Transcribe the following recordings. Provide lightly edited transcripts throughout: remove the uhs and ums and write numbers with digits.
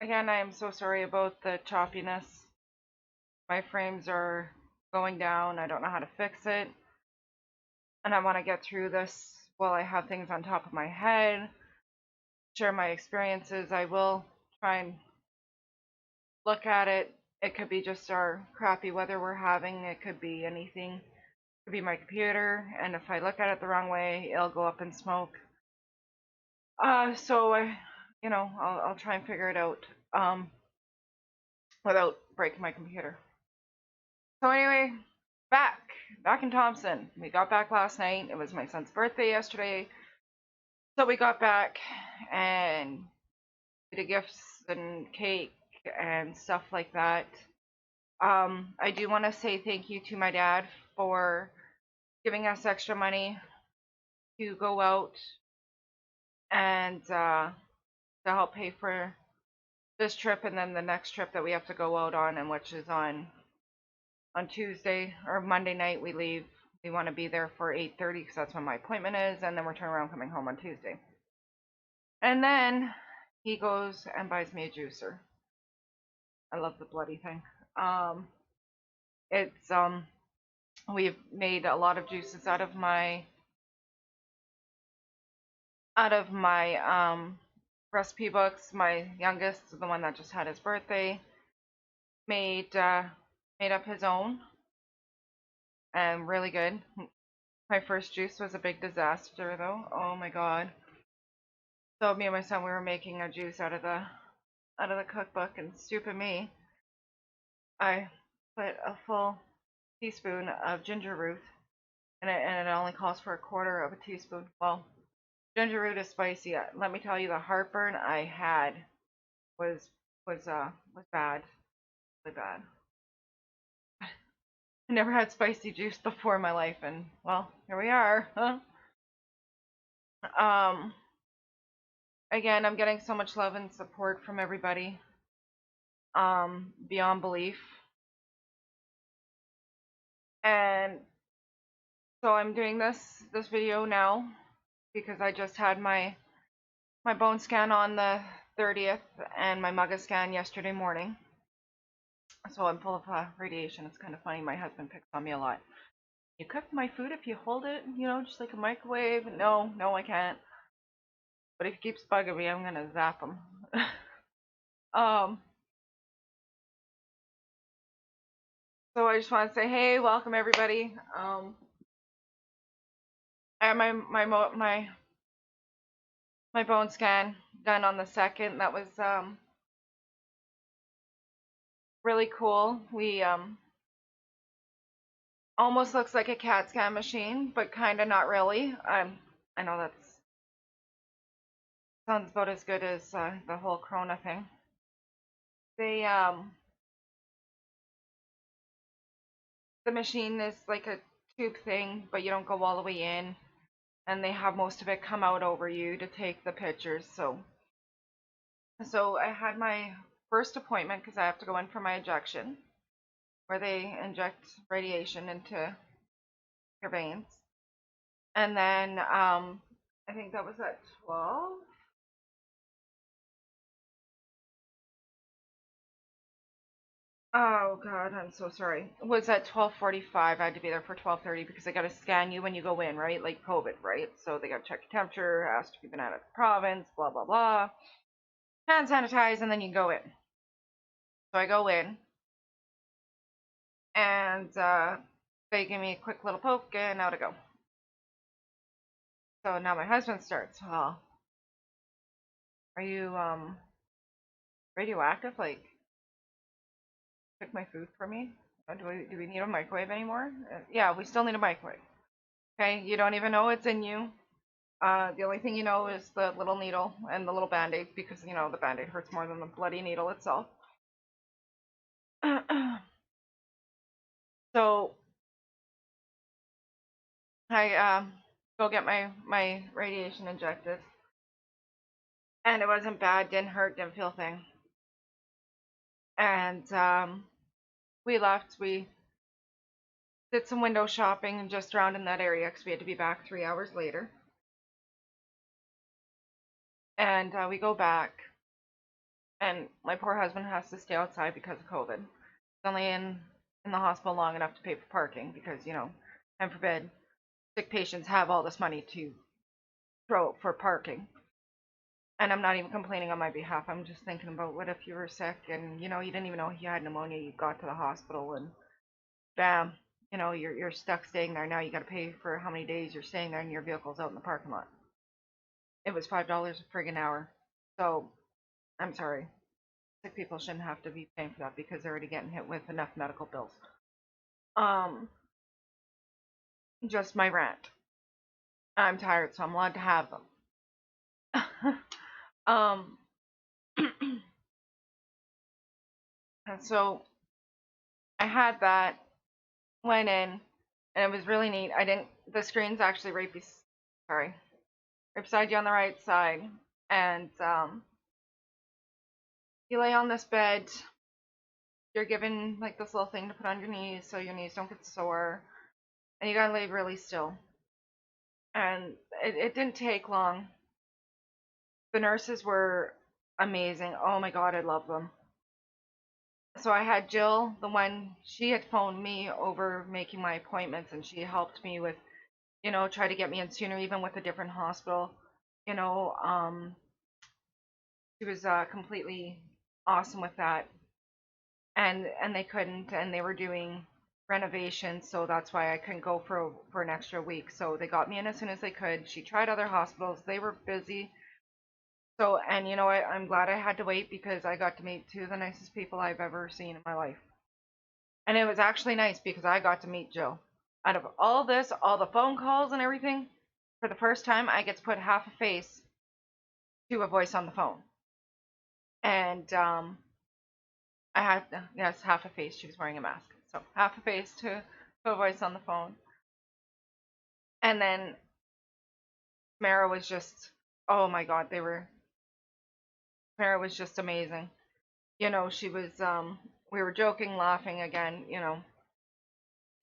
Again, I am so sorry about the choppiness. My frames are going down. I don't know how to fix it. And I want to get through this while I have things on top of my head, share my experiences. I will try and look at it. It could be just our crappy weather we're having. It could be anything. It could be my computer. And if I look at it the wrong way, it'll go up in smoke. So I'll try and figure it out without breaking my computer. So anyway, back in Thompson. We got back last night. It was my son's birthday yesterday. So we got back and did gifts and cake and stuff like that. I do want to say thank you to my dad for giving us extra money to go out and to help pay for this trip and then the next trip that we have to go out on, and which is on Tuesday or Monday night we leave. We want to be there for 8:30 because that's when my appointment is, and then we're turning around coming home on Tuesday. And then he goes and buys me a juicer. I love the bloody thing. It's we've made a lot of juices out of my recipe books. My youngest, the one that just had his birthday, made up his own and really good. My first juice was a big disaster though. Oh my god. So me and my son, we were making a juice out of the cookbook, and stupid me, I put a full teaspoon of ginger root in it, and it only calls for a quarter of a teaspoon. Well, ginger root is spicy. Let me tell you, the heartburn I had was bad, really bad. I never had spicy juice before in my life, and well, here we are. Huh? Um, Again, I'm getting so much love and support from everybody. Beyond belief. And so I'm doing this video now because I just had my bone scan on the 30th and my MUGA scan yesterday morning. So I'm full of radiation. It's kind of funny. My husband picks on me a lot. You cook my food if you hold it, just like a microwave. No, I can't. But if he keeps bugging me, I'm gonna zap him. um, so I just want to say, hey, welcome everybody. I had my bone scan done on the 2nd. That was really cool. We almost looks like a CAT scan machine, but kind of not really. I know that sounds about as good as the whole Corona thing. They the machine is like a tube thing, but you don't go all the way in, and they have most of it come out over you to take the pictures. So I had my first appointment because I have to go in for my injection, where they inject radiation into your veins, and then I think that was at 12. Oh God, I'm so sorry. It was at 12:45. I had to be there for 12:30 because they got to scan you when you go in, right? Like COVID, right? So they got to check your temperature, ask if you've been out of the province, blah blah blah. Hand sanitize, and then you go in. So I go in, and they give me a quick little poke, and out I go. So now my husband starts. Well, are you radioactive? Like, cook my food for me? Do we need a microwave anymore? Yeah, we still need a microwave. Okay, you don't even know it's in you. The only thing you know is the little needle and the little band-aid, because the band-aid hurts more than the bloody needle itself. So I go get my radiation injected, and it wasn't bad, didn't hurt, didn't feel a thing. And we left. We did some window shopping just around in that area because we had to be back 3 hours later. And we go back, and my poor husband has to stay outside because of COVID. He's only in the hospital long enough to pay for parking because, heaven forbid, sick patients have all this money to throw for parking. And I'm not even complaining on my behalf. I'm just thinking about what if you were sick and, you didn't even know you had pneumonia. You got to the hospital and bam, you're stuck staying there. Now you got to pay for how many days you're staying there and your vehicle's out in the parking lot. It was $5 a friggin' hour. So I'm sorry. Sick people shouldn't have to be paying for that because they're already getting hit with enough medical bills. Um, just my rant. I'm tired, so I'm allowed to have them. um, and so I had that, went in, and it was really neat. The screen's actually sorry, right beside you on the right side, and you lay on this bed. You're given like this little thing to put on your knees so your knees don't get sore, and you gotta lay really still. And it didn't take long. The nurses were amazing. Oh my god, I love them. So I had Jill, the one, she had phoned me over making my appointments, and she helped me with, try to get me in sooner, even with a different hospital. You know, um, she was completely awesome with that, and they couldn't, and they were doing renovations, so that's why I couldn't go for an extra week. So they got me in as soon as they could. She tried other hospitals; they were busy. So, and you know what? I'm glad I had to wait because I got to meet two of the nicest people I've ever seen in my life. And it was actually nice because I got to meet Jill. Out of all this, all the phone calls and everything, for the first time, I get to put half a face to a voice on the phone. And I had, yes, half a face. She was wearing a mask. So half a face to a voice on the phone. And then Mara was just, oh my God, Mara was just amazing. She was, we were joking, laughing again,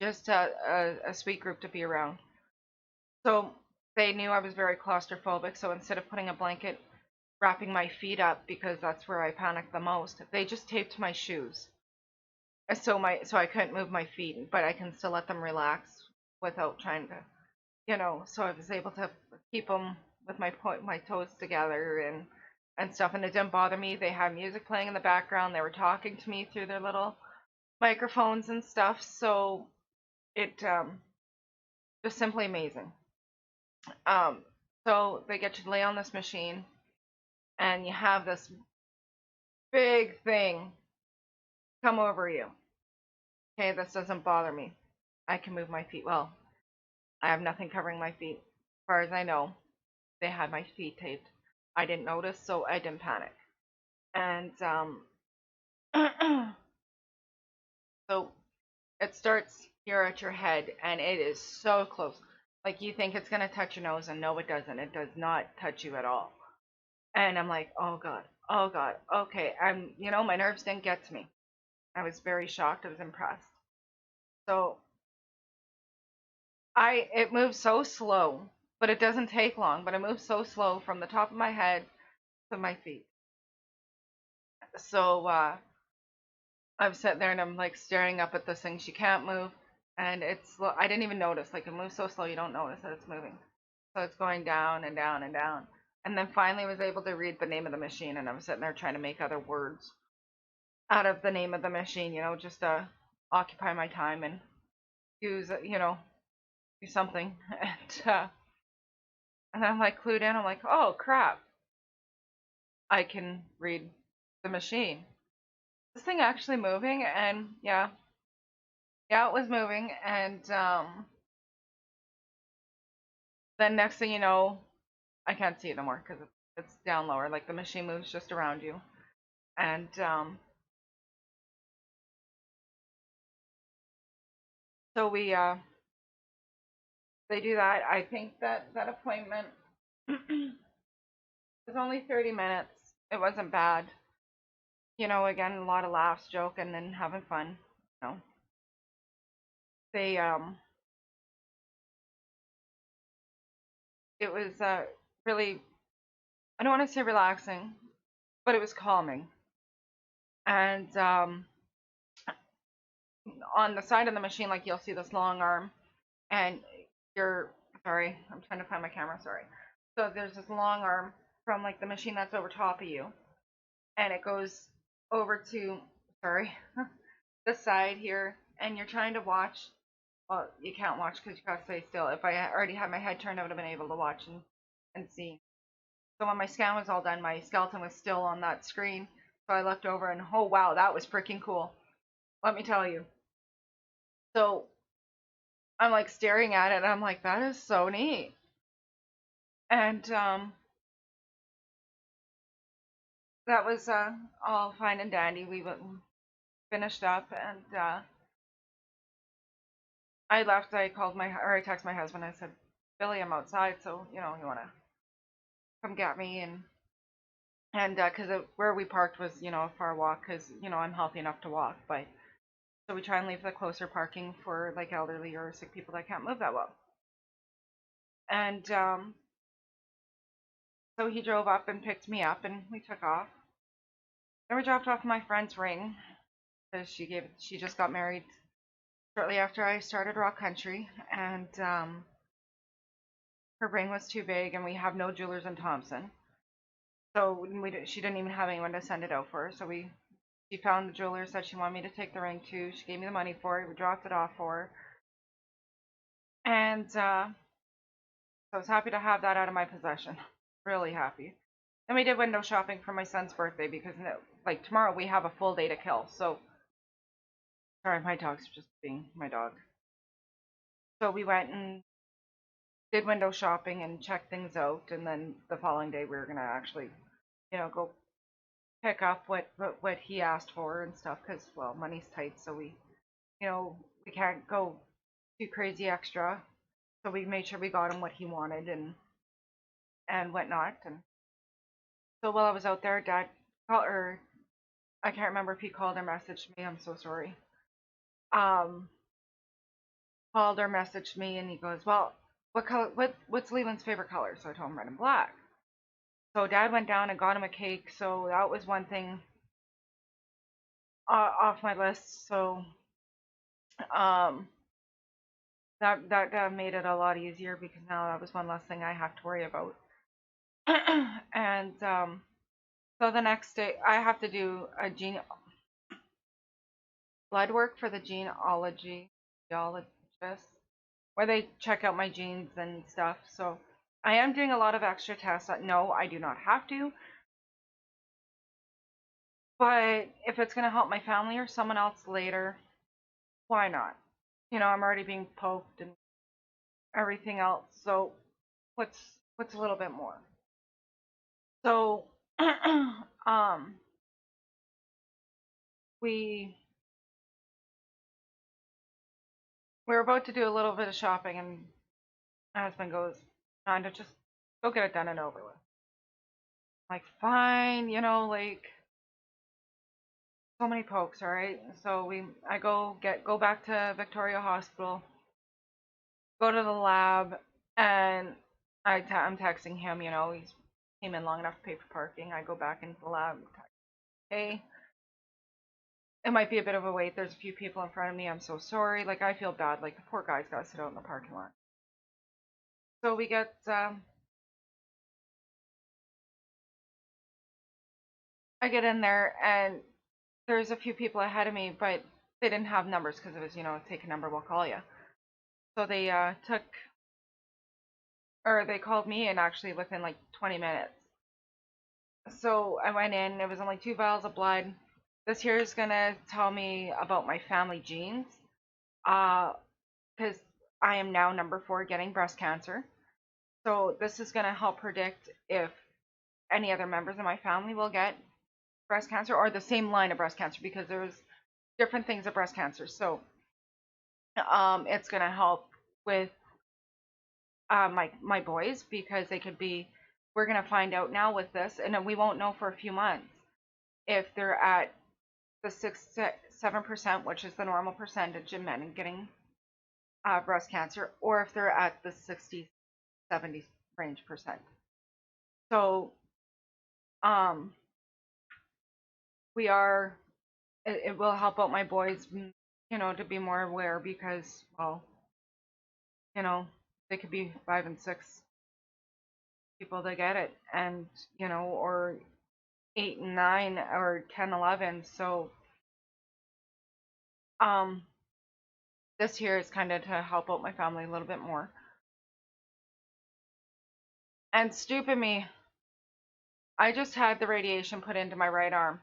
just a sweet group to be around. So they knew I was very claustrophobic. So instead of putting a blanket wrapping my feet up because that's where I panicked the most, they just taped my shoes. So I couldn't move my feet, but I can still let them relax without trying to, So I was able to keep them with my toes together and stuff, and it didn't bother me. They had music playing in the background. They were talking to me through their little microphones and stuff. So it was simply amazing. Um, so they get you to lay on this machine, and you have this big thing come over you. Okay, this doesn't bother me. I can move my feet. Well, I have nothing covering my feet. As far as I know, they had my feet taped. I didn't notice, so I didn't panic. And so it starts here at your head, and it is so close. Like you think it's gonna touch your nose, and no, it doesn't. It does not touch you at all. And I'm like, oh god, okay. My nerves didn't get to me. I was very shocked. I was impressed. So it moves so slow, but it doesn't take long. But it moves so slow from the top of my head to my feet. So I'm sitting there and I'm like staring up at this thing. She can't move, and it's slow. I didn't even notice. Like it moves so slow, you don't notice that it's moving. So it's going down and down and down, and then finally was able to read the name of the machine. And I'm sitting there trying to make other words out of the name of the machine, just to occupy my time and use, do something. And I'm like clued in. I'm like, oh crap, I can read the machine. This thing actually moving, and yeah, it was moving, and then next thing you know, I can't see it no more because it's down lower. Like the machine moves just around you, and so they do that. I think that appointment was only 30 minutes. It wasn't bad. Again, a lot of laughs, joking, and having fun. You know, they it was really, I don't want to say relaxing, but it was calming. And on the side of the machine, like you'll see this long arm, and you're sorry, I'm trying to find my camera. Sorry. So there's this long arm from like the machine that's over top of you, and it goes over to sorry the side here, and you're trying to watch. Well, you can't watch because you gotta stay still. If I already had my head turned, I would have been able to watch and see. So when my scan was all done, my skeleton was still on that screen. So I looked over and oh wow, that was freaking cool. Let me tell you. So I'm like staring at it and I'm like, that is so neat. And that was all fine and dandy. We finished up and I left. I called I texted my husband. I said, Billy, I'm outside, so you know, you wanna come get me and because where we parked was a far walk because I'm healthy enough to walk, but so we try and leave the closer parking for like elderly or sick people that can't move that well. And so he drove up and picked me up and we took off. Then we dropped off my friend's ring because she just got married shortly after I started rock country, and her ring was too big and we have no jewelers in Thompson. So she didn't even have anyone to send it out for her. So she found the jewelers that she wanted me to take the ring to. She gave me the money for it. We dropped it off for her. And so I was happy to have that out of my possession. Really happy. And we did window shopping for my son's birthday because like tomorrow we have a full day to kill. So sorry, my dog's just being my dog. So we went and did window shopping and checked things out, and then the following day we were gonna actually, go pick up what he asked for and stuff because well, money's tight, so we can't go too crazy extra. So we made sure we got him what he wanted and whatnot. And so while I was out there, Dad called, or I can't remember if he called or messaged me. I'm so sorry. Um, Called or messaged me, and he goes, "Well, what color? What's Leland's favorite color?" So I told him red and black. So Dad went down and got him a cake. So that was one thing off my list. So um, that made it a lot easier because now that was one less thing I have to worry about. And so the next day I have to do a blood work for the geologist where they check out my genes and stuff. So I am doing a lot of extra tests. No, I do not have to. But if it's going to help my family or someone else later, why not? I'm already being poked and everything else. So what's a little bit more? So um we we're about to do a little bit of shopping and my husband goes, "Kind of just go get it done and over with." I'm like, fine, like so many pokes, all right? So I go back to Victoria Hospital, go to the lab, and I'm texting him, he's came in long enough to pay for parking. I go back into the lab, hey, it might be a bit of a wait. There's a few people in front of me. I'm so sorry. Like, I feel bad. Like, the poor guy's got to sit out in the parking lot. So I get in there, and there's a few people ahead of me, but they didn't have numbers because it was, take a number, we'll call you. So they they called me in actually within like 20 minutes. So I went in, it was only 2 vials of blood. This here is gonna tell me about my family genes. Because I am now number 4 getting breast cancer. So this is gonna help predict if any other members of my family will get breast cancer or the same line of breast cancer because there's different things of breast cancer. So it's gonna help with my boys because they could be. We're gonna find out now with this, and we won't know for a few months if they're at the 6-7%, which is the normal percentage in men getting breast cancer, or if they're at the 60-70 range percent. So we are it will help out my boys, to be more aware because, well, you know, they could be 5 and 6 people that get it, and or 8 and 9 or 10, 11. So um, this here is kind of to help out my family a little bit more. And stupid me, I just had the radiation put into my right arm.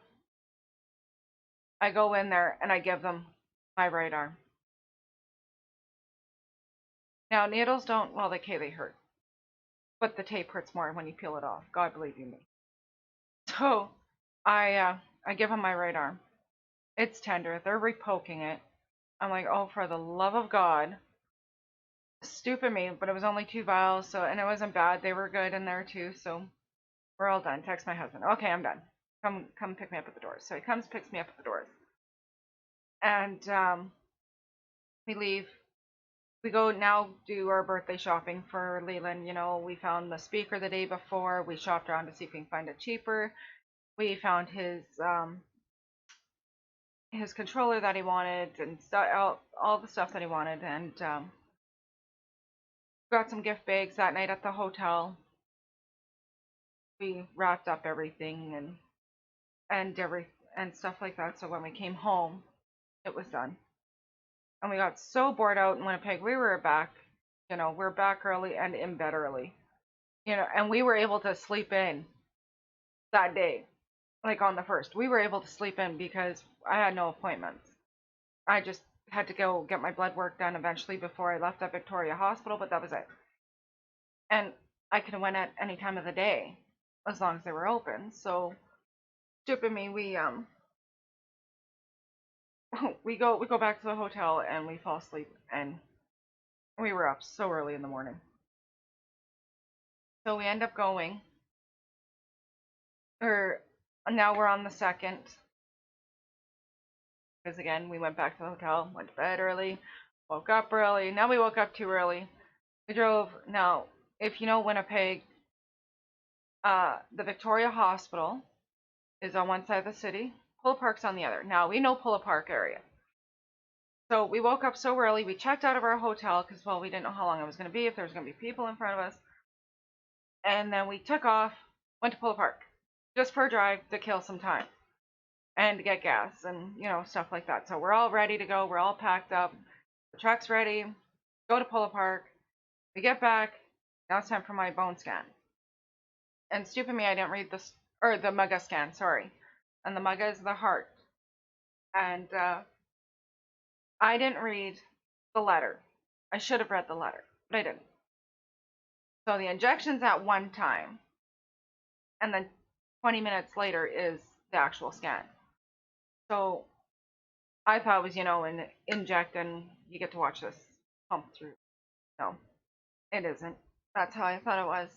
I go in there and I give them my right arm. Now needles don't, well, they hurt, but the tape hurts more when you peel it off. God believe you me. So I give them my right arm. It's tender. They're repoking it. I'm like, oh, for the love of God. Stupid me, but it was only 2 vials, so, and it wasn't bad. They were good in there too, so we're all done. Text my husband. Okay, I'm done. Come pick me up at the doors. So he comes, picks me up at the doors, and we leave. We go now do our birthday shopping for Leland. We found the speaker the day before. We shopped around to see if we can find it cheaper. We found his controller that he wanted and all the stuff that he wanted, and got some gift bags that night at the hotel. We wrapped up everything and stuff like that, so when we came home it was done. And we got so bored out in Winnipeg. We were back, we're back early and in bed early, and we were able to sleep in that day. Like on the first, we were able to sleep in because I had no appointments. I just had to go get my blood work done eventually before I left at Victoria Hospital, but that was it. And I could have went at any time of the day as long as they were open. So stupid me, we go back to the hotel and we fall asleep, and we were up so early in the morning. So we end up going, or now we're on the second, because again we went back to the hotel, went to bed early, woke up early. Now we woke up too early. We drove. Now, if you know Winnipeg, the Victoria Hospital is on one side of the city. Pula Park's on the other. Now we know Pula Park area. So we woke up so early. We checked out of our hotel because, well, we didn't know how long it was going to be, if there was going to be people in front of us. And then we took off, went to Pula Park, just for a drive to kill some time and to get gas and, stuff like that. So we're all ready to go. We're all packed up. The truck's ready. Go to Pula Park. We get back. Now it's time for my bone scan. And stupid me, I didn't read this, or the MUGA scan, sorry. And the MUGA is the heart. And I didn't read the letter. I should have read the letter, but I didn't. So the injection's at one time, and then 20 minutes later is the actual scan. So I thought it was, an inject and you get to watch this pump through. No, it isn't. That's how I thought it was.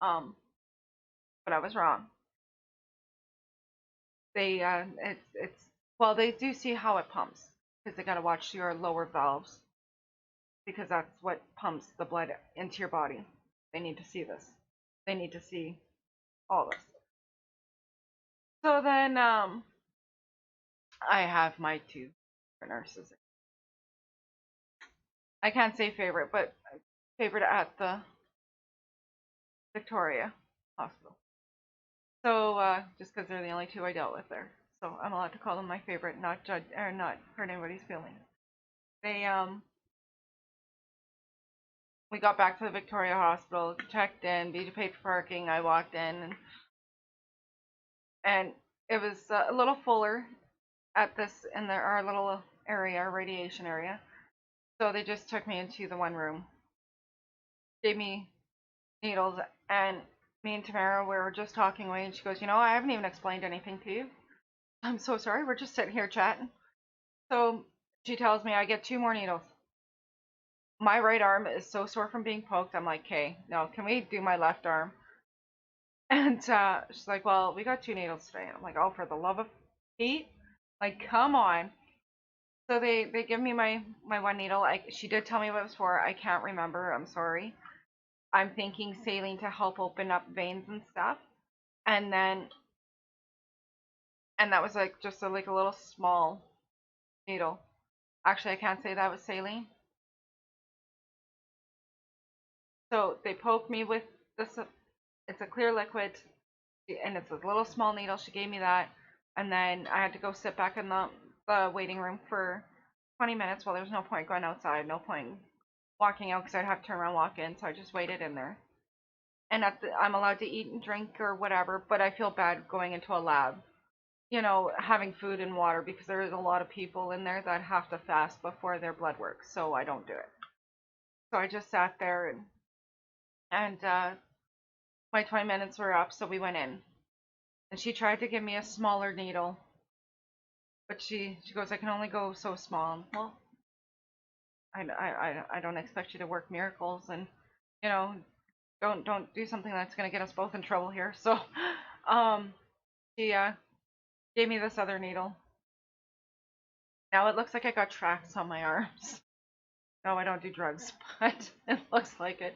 But I was wrong. They well, they do see how it pumps because they got to watch your lower valves because that's what pumps the blood into your body. They need to see this. They need to see all this. So then I have my two nurses. I can't say favorite, but favorite at the Victoria Hospital. So just because they're the only two I dealt with there, so I'm allowed to call them my favorite, not judge or not hurt anybody's feelings. They we got back to the Victoria Hospital, checked in, BJ paid for parking. I walked in, and it was a little fuller at this in our little area, our radiation area. So they just took me into the one room, gave me needles, and me and Tamara we were just talking away, and she goes, I haven't even explained anything to you. I'm so sorry. We're just sitting here chatting. So she tells me I get 2 more needles. My right arm is so sore from being poked. I'm like, okay, no, can we do my left arm? And she's like, well, we got 2 needles today. I'm like, oh, for the love of Pete, like, come on. So they give me my one needle. She did tell me what it was for. I can't remember. I'm sorry. I'm thinking saline to help open up veins and stuff. And then and that was like just like a little small needle. Actually, I can't say that was saline. So they poked me with this. It's a clear liquid, and it's a little small needle. She gave me that, and then I had to go sit back in the waiting room for 20 minutes. Well, there was no point going outside, no point walking out because I'd have to turn around and walk in. So I just waited in there. And I'm allowed to eat and drink or whatever, but I feel bad going into a lab, having food and water because there is a lot of people in there that have to fast before their blood work. So I don't do it. So I just sat there and my 20 minutes were up, so we went in. And she tried to give me a smaller needle, but she goes, I can only go so small. Well, I don't expect you to work miracles, and you know don't do something that's gonna get us both in trouble here. So, um, she gave me this other needle. Now it looks like I got tracks on my arms. No, I don't do drugs, but it looks like it.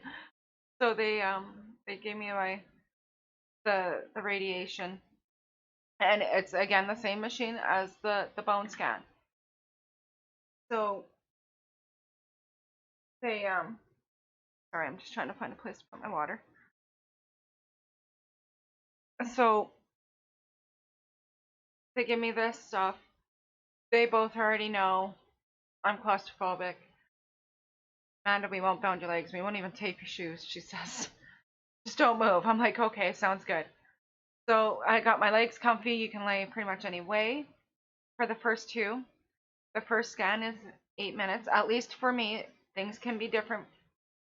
So they gave me the radiation, and it's again the same machine as the bone scan. So they sorry, I'm just trying to find a place to put my water. So they give me this stuff. They both already know I'm claustrophobic. Amanda, we won't bound your legs. We won't even tape your shoes, she says. Just don't move. I'm like, okay, sounds good. So I got my legs comfy. You can lay pretty much any way for the first two. The first scan is 8 minutes. At least for me, things can be different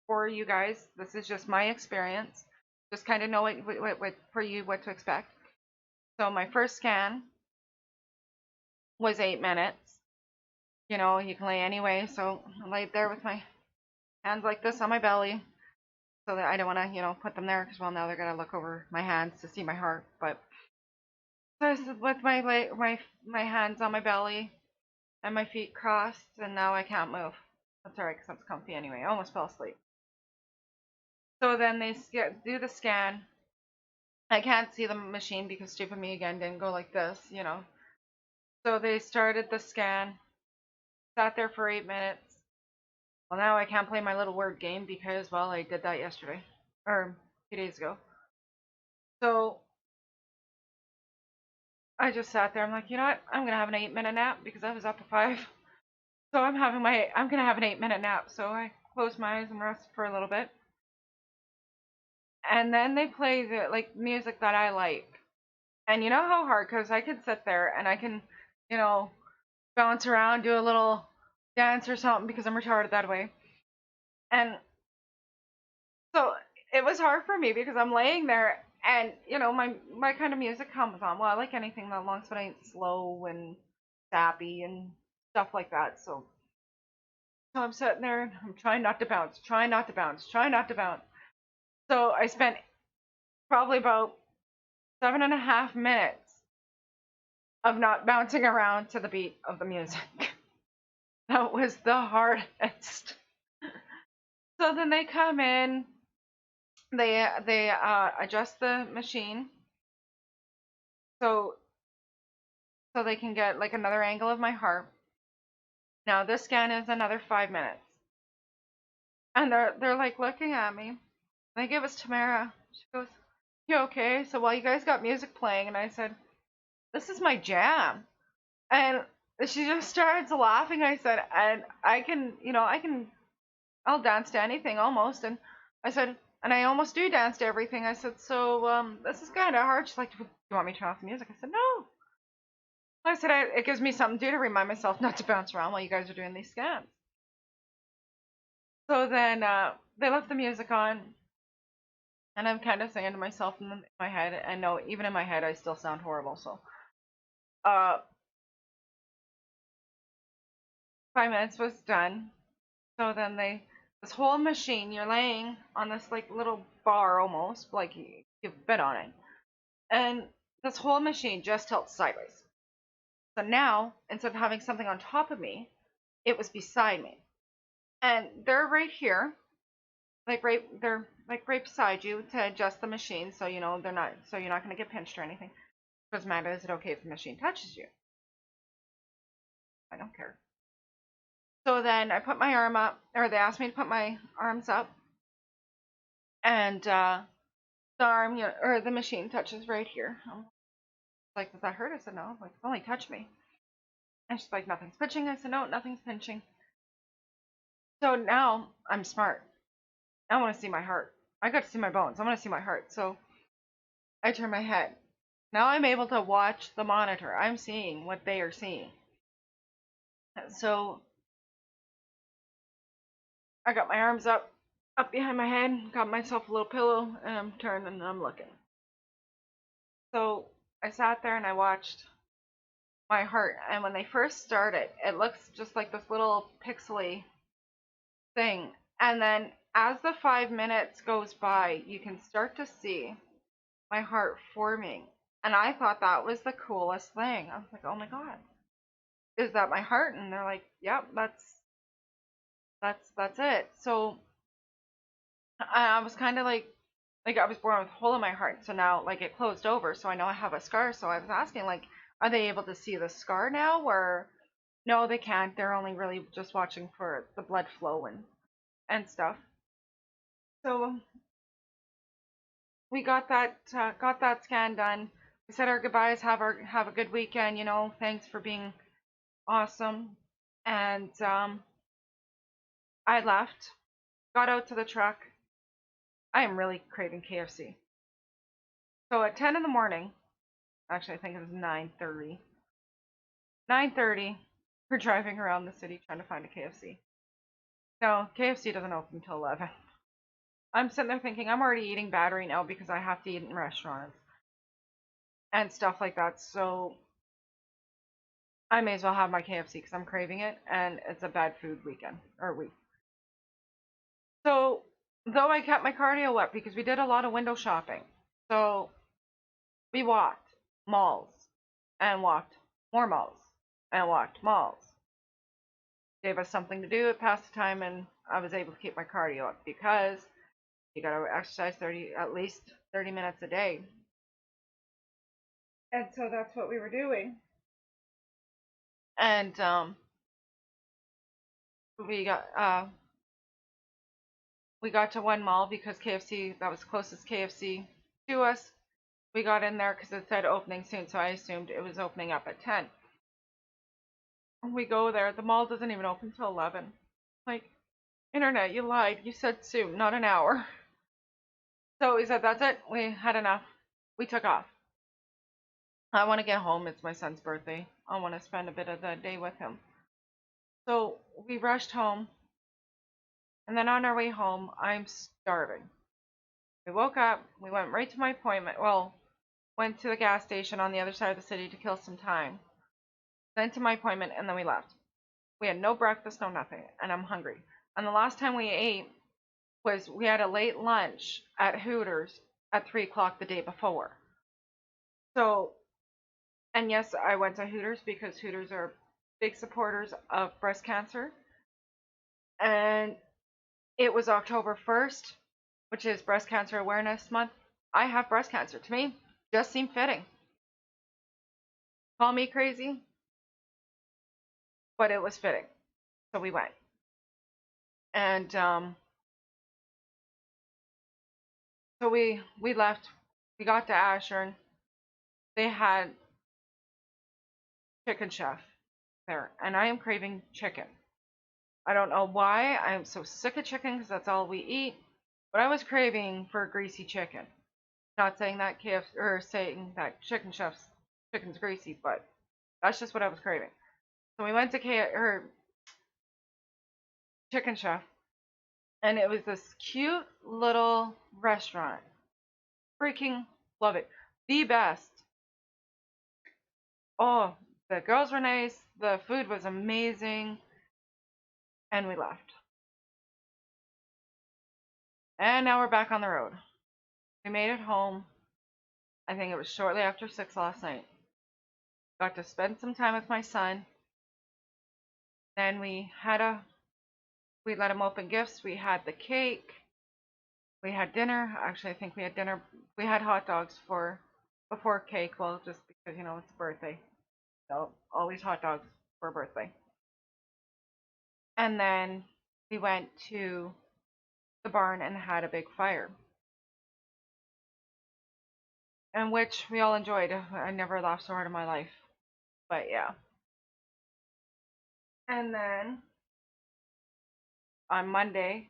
for you guys. This is just my experience. Just kind of know what for you what to expect. So my first scan was 8 minutes. You can lay anyway. So I laid there with my hands like this on my belly, so that I don't want to, put them there because well now they're gonna look over my hands to see my heart. But so I was with my hands on my belly and my feet crossed, and now I can't move. That's alright because that's comfy anyway. I almost fell asleep. So then they do the scan. I can't see the machine because stupid me again didn't go like this. So they started the scan, sat there for 8 minutes. Well, now I can't play my little word game because, well, I did that yesterday or 2 days ago. So I just sat there. I'm like, you know what? I'm gonna have an 8-minute nap because I was up at 5. So I'm gonna have an 8-minute nap. So I closed my eyes and rested for a little bit. And then they play the music that I like. And you know how hard, because I can sit there and I can, you know, bounce around, do a little dance or something because I'm retarded that way. And so it was hard for me because I'm laying there and, my kind of music comes on. Well, I like anything that long but ain't slow and sappy and stuff like that. So I'm sitting there and I'm trying not to bounce, trying not to bounce, trying not to bounce. So I spent probably about 7.5 minutes of not bouncing around to the beat of the music. That was the hardest. So then they come in, they adjust the machine so they can get like another angle of my heart. Now this scan is another 5 minutes, and they're like looking at me. They give us Tamara. She goes, "You okay?" So while you guys got music playing, and I said, "This is my jam," and she just starts laughing. I said, "And I'll dance to anything almost," and I said, and I almost do dance to everything. I said, so this is kind of hard. She's like, "Do you want me to turn off the music?" I said, "No." I said, it gives me something to do to remind myself not to bounce around while you guys are doing these scans. So then they left the music on, and I'm kind of saying to myself in my head, and no, even in my head, I still sound horrible. So, uh, 5 minutes was done. So then this whole machine, you're laying on this like little bar almost, like you've been on it, and this whole machine just tilts sideways. So now, instead of having something on top of me, it was beside me, and they're right here, they're like right beside you to adjust the machine, so you're not going to get pinched or anything. Doesn't matter, is it okay if the machine touches you? I don't care. So then I put my arm up, or they asked me to put my arms up, and the arm, or the machine touches right here. I'm like, does that hurt? I said, no. Like, it's only touched me. And she's like, nothing's pinching. I said, no, nothing's pinching. So now I'm smart. I want to see my heart. I got to see my bones. I want to see my heart. So I turn my head. Now I'm able to watch the monitor. I'm seeing what they are seeing. So I got my arms up behind my head, got myself a little pillow, and I'm turning and I'm looking. So I sat there and I watched my heart. And when they first started, it looks just like this little pixely thing. And then as the 5 minutes goes by, you can start to see my heart forming. And I thought that was the coolest thing. I was like, oh my God, is that my heart? And they're like, yep, that's it. So I was kind of like I was born with a hole in my heart. So now like it closed over. So I know I have a scar. So I was asking like, are they able to see the scar now? Or no, they can't. They're only really just watching for the blood flow and stuff. So we got that scan done. We said our goodbyes. Have a good weekend. Thanks for being awesome. And I left. Got out to the truck. I am really craving KFC. So at 10 in the morning, actually I think it was 9:30. 9:30, we're driving around the city trying to find a KFC. No, KFC doesn't open until 11. I'm sitting there thinking I'm already eating battery now because I have to eat in restaurants and stuff like that. So I may as well have my KFC because I'm craving it, and it's a bad food weekend or week. So though I kept my cardio up because we did a lot of window shopping. So we walked malls and walked more malls and walked malls. Gave us something to do, it passed the time, and I was able to keep my cardio up because you got to exercise at least 30 minutes a day. And so that's what we were doing. And we got to one mall because KFC, that was the closest KFC to us. We got in there because it said opening soon, so I assumed it was opening up at 10. We go there, the mall doesn't even open till 11. Like, internet, you lied. You said soon, not an hour. So we said, that's it. We had enough. We took off. I want to get home. It's my son's birthday. I want to spend a bit of the day with him. So we rushed home. And then on our way home, I'm starving. We woke up. We went right to my appointment. Well, went to the gas station on the other side of the city to kill some time. Then to my appointment, and then we left. We had no breakfast, no nothing. And I'm hungry. And the last time we ate was we had a late lunch at Hooters at 3 o'clock the day before. So, and yes, I went to Hooters because Hooters are big supporters of breast cancer. And it was October 1st, which is Breast Cancer Awareness Month. I have breast cancer. To me, just seemed fitting. Call me crazy, but it was fitting. So we went. And so we left. We got to Ashern. They had Chicken Chef there, and I am craving chicken. I don't know why. I'm so sick of chicken because that's all we eat. But I was craving for greasy chicken. Not saying that KFC or saying that Chicken Chef's chicken's greasy, but that's just what I was craving. So we went to Chicken Chef, and it was this cute little restaurant. Freaking love it. The best. Oh, the girls were nice. The food was amazing. And we left. And now we're back on the road. We made it home. I think it was shortly after 6 last night. Got to spend some time with my son. Then we let him open gifts. We had the cake. We had dinner. Actually, I think we had dinner. We had hot dogs for before cake, well, just because, you know, it's a birthday. So always hot dogs for a birthday. And then we went to the barn and had a big fire, and which we all enjoyed. I never laughed so hard in my life. But yeah. And then on Monday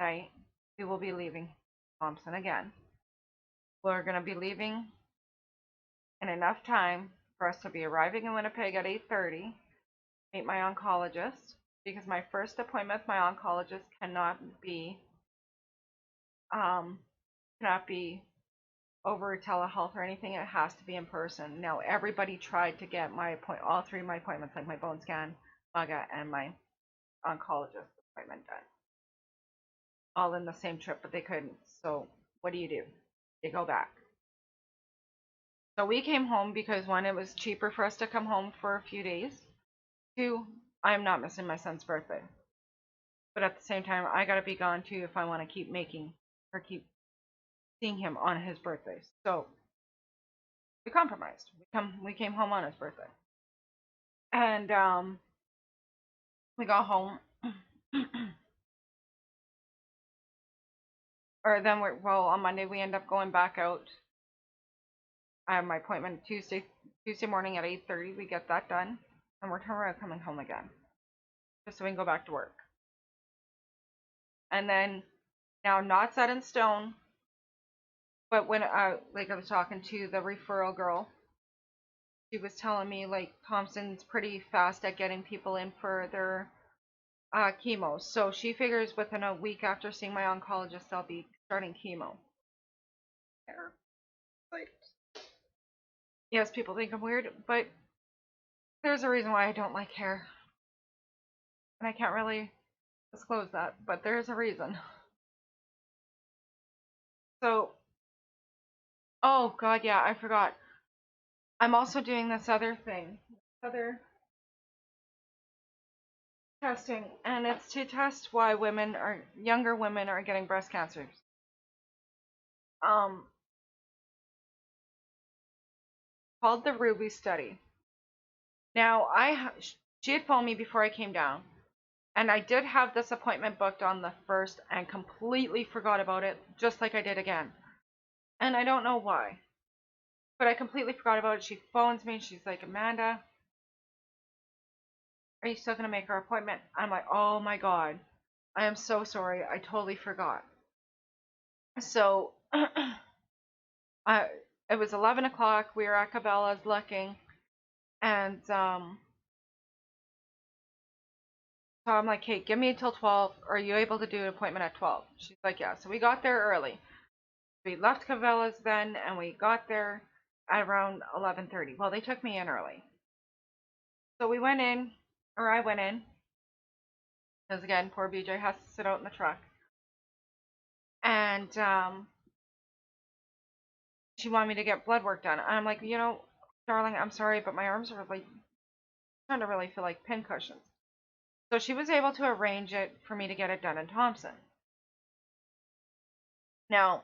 night, we will be leaving Thompson again. We're going to be leaving in enough time for us to be arriving in Winnipeg at 8:30, meet my oncologist, because my first appointment with my oncologist um, cannot be over telehealth or anything. It has to be in person. Now, everybody tried to get all three of my appointments, like my bone scan, MUGA, and my oncologist appointment done, all in the same trip, but they couldn't. So what do? You go back. So we came home because one, it was cheaper for us to come home for a few days. Two, I'm not missing my son's birthday. But at the same time, I gotta be gone too if I want to keep seeing him on his birthday. So we compromised. We came home on his birthday, and we got home. Or then on Monday we end up going back out. I have my appointment Tuesday morning at 8:30. We get that done, and we're coming home again, just so we can go back to work. And then, now, not set in stone, but when I was talking to the referral girl, she was telling me like Thompson's pretty fast at getting people in for their chemo. So she figures within a week after seeing my oncologist, I'll be starting chemo. Like, yes, people think I'm weird, but there's a reason why I don't like hair. And I can't really disclose that, but there's a reason. So, oh god, yeah, I forgot. I'm also doing this other thing, other testing, and it's to test why younger women are getting breast cancers. Um, called the Ruby study. Now, she had phoned me before I came down, and I did have this appointment booked on the 1st and completely forgot about it, just like I did again. And I don't know why, but I completely forgot about it. She phones me and she's like, Amanda, are you still going to make our appointment? I'm like, oh my god, I am so sorry. I totally forgot. So, it was 11 o'clock. We were at Cabela's looking, and so I'm like, hey, give me until 12. Are you able to do an appointment at 12? She's like, yeah. So we got there early. We left Cabela's then, and we got there at around 11:30. Well, they took me in early. So we went in, or I went in, because again, poor BJ has to sit out in the truck. And she wanted me to get blood work done. And I'm like, darling, I'm sorry, but my arms are like starting to really feel like pincushions. So she was able to arrange it for me to get it done in Thompson. Now,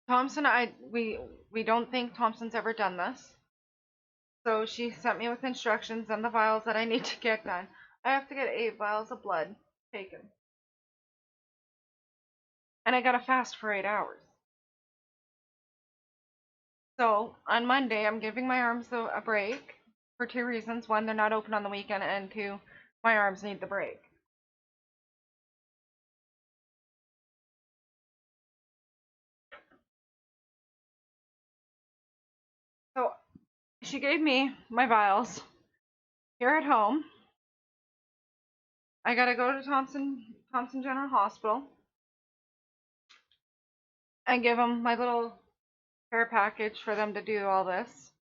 Thompson, we don't think Thompson's ever done this. So she sent me with instructions on the vials that I need to get done. I have to get 8 vials of blood taken. And I gotta fast for 8 hours. So on Monday, I'm giving my arms a break for 2 reasons. One, they're not open on the weekend, and 2, my arms need the break. So she gave me my vials here at home. I gotta go to Thompson General Hospital and give them my little care package for them to do all this,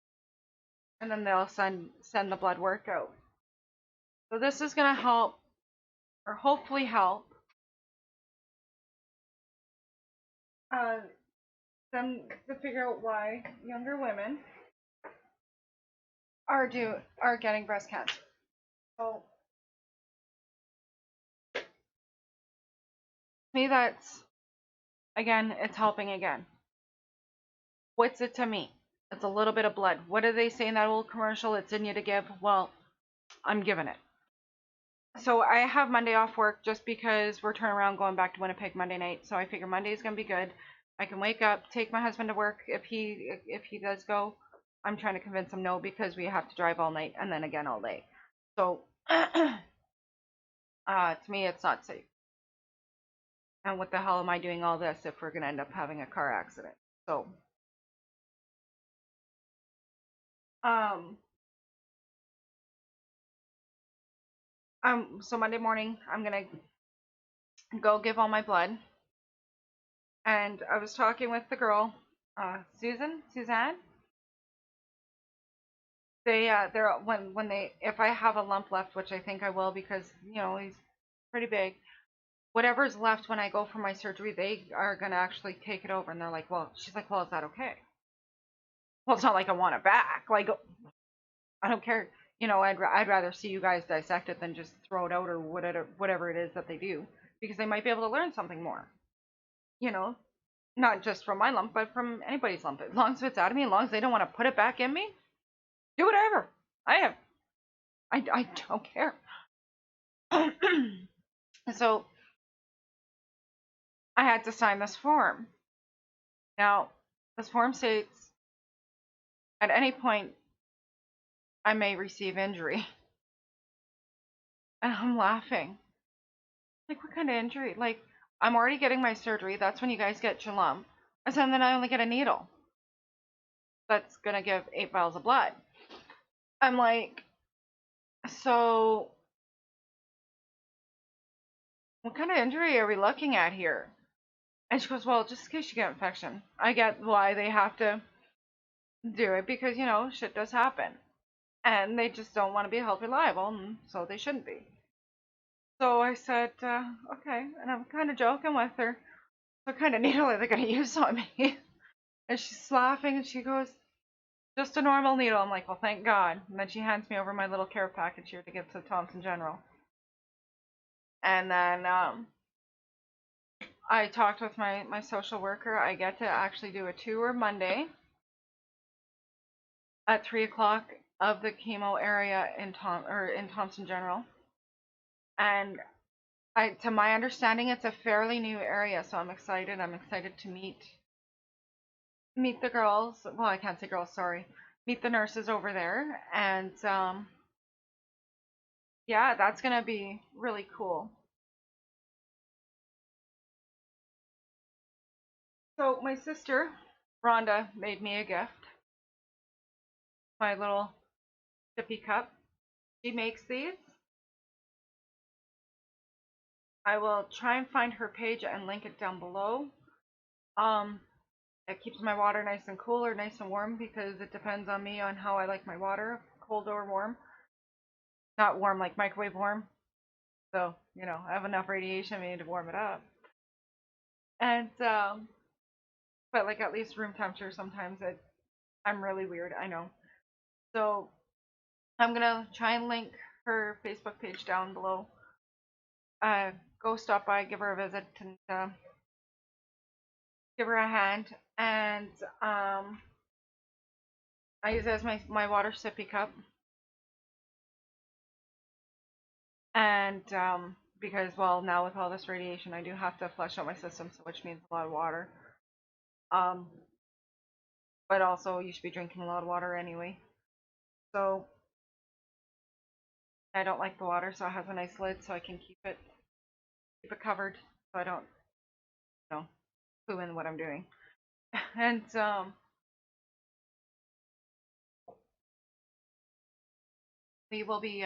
and then they'll send the blood work out. So this is gonna help, or hopefully help, them to figure out why younger women are getting breast cancer. So to me, that's, again, it's helping again. What's it to me? It's a little bit of blood. What do they say in that old commercial? It's in you to give. Well, I'm giving it. So I have Monday off work just because we're turning around going back to Winnipeg Monday night. So I figure Monday is gonna be good. I can wake up, take my husband to work if he does go. I'm trying to convince him no because we have to drive all night and then again all day. So to me it's not safe. And what the hell am I doing all this if we're gonna end up having a car accident? So um so Monday morning I'm gonna go give all my blood. And I was talking with the girl, Suzanne. They're when they if I have a lump left, which I think I will because he's pretty big. Whatever's left when I go for my surgery, they are gonna actually take it over. And they're like, well, she's like, well, is that okay? Well, it's not like I want it back. Like I don't care. I'd rather see you guys dissect it than just throw it out or whatever it is that they do because they might be able to learn something more. You know, not just from my lump, but from anybody's lump. As long as it's out of me, as long as they don't want to put it back in me, do whatever. I don't care. So I had to sign this form. Now, this form states at any point I may receive injury. And I'm laughing. Like, what kind of injury? Like, I'm already getting my surgery. That's when you guys get your lump. And so then I only get a needle. That's going to give 8 vials of blood. I'm like, so what kind of injury are we looking at here? And she goes, well, just in case you get infection. I get why they have to do it because, shit does happen. And they just don't want to be held reliable, and so they shouldn't be. So I said, okay. And I'm kind of joking with her. What kind of needle are they going to use on me? And she's laughing and she goes, just a normal needle. I'm like, well, thank God. And then she hands me over my little care package here to give to Thompson General. And then I talked with my social worker. I get to actually do a tour Monday at 3 o'clock of the chemo area in Thompson General. And to my understanding, it's a fairly new area, so I'm excited. I'm excited to meet the girls. Well, I can't say girls, sorry. Meet the nurses over there, and yeah, that's gonna be really cool. So my sister, Rhonda, made me a gift. My little sippy cup. She makes these. I will try and find her page and link it down below. It keeps my water nice and cool or nice and warm because it depends on me on how I like my water, cold or warm. Not warm like microwave warm. So, I have enough radiation I need to warm it up. And but like at least room temperature sometimes I'm really weird, I know. So I'm gonna try and link her Facebook page down below. Go stop by, give her a visit, and give her a hand. And I use it as my water sippy cup. And because, well, now with all this radiation, I do have to flush out my system, so which means a lot of water. But also you should be drinking a lot of water anyway. So I don't like the water, so it has a nice lid, so I can keep it covered, so I don't, poo in what I'm doing. And we will be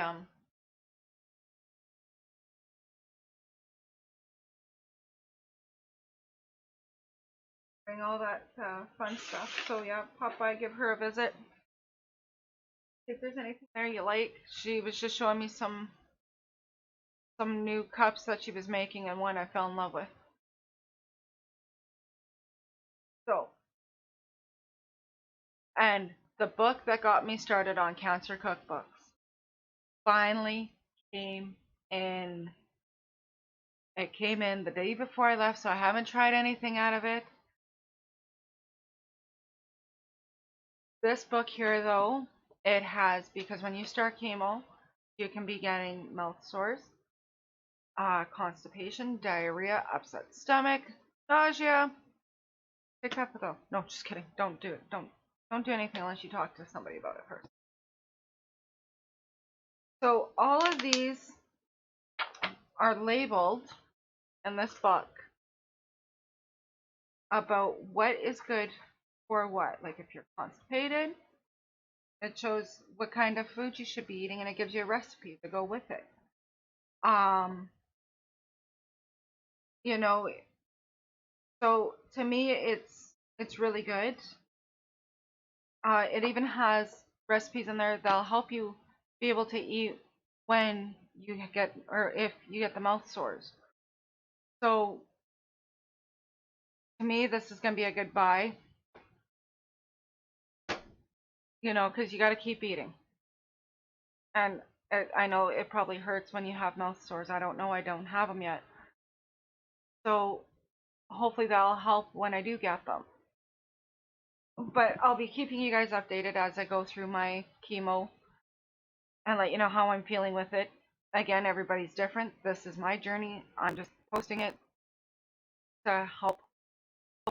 doing all that fun stuff. So yeah, pop by, give her a visit. If there's anything there you like, she was just showing me some new cups that she was making, and one I fell in love with. So, and the book that got me started on cancer cookbooks finally came in. It came in the day before I left, so I haven't tried anything out of it. This book here, though, it has, because when you start chemo, you can be getting mouth sores, constipation, diarrhea, upset stomach, nausea. Pick that though. No, just kidding. Don't do it. Don't do anything unless you talk to somebody about it first. So all of these are labeled in this book about what is good for what. Like if you're constipated, it shows what kind of food you should be eating, and it gives you a recipe to go with it. You know, so to me, it's really good. It even has recipes in there that'll help you be able to eat when you get, or if you get the mouth sores. So to me, this is going to be a good buy, you know, because you got to keep eating. And I know it probably hurts when you have mouth sores. I don't know. I don't have them yet. So hopefully that'll help when I do get them. But I'll be keeping you guys updated as I go through my chemo and let you know how I'm feeling with it. Again, everybody's different. This is my journey. I'm just posting it to help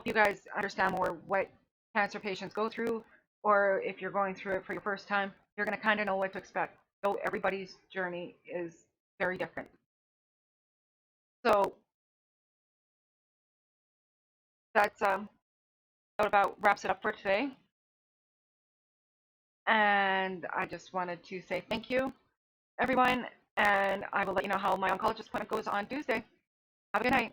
you guys understand more what cancer patients go through, or if you're going through it for your first time, you're going to kind of know what to expect. So everybody's journey is very different. So that's about wraps it up for today. And I just wanted to say thank you, everyone, and I will let you know how my oncologist appointment goes on Tuesday. Have a good night.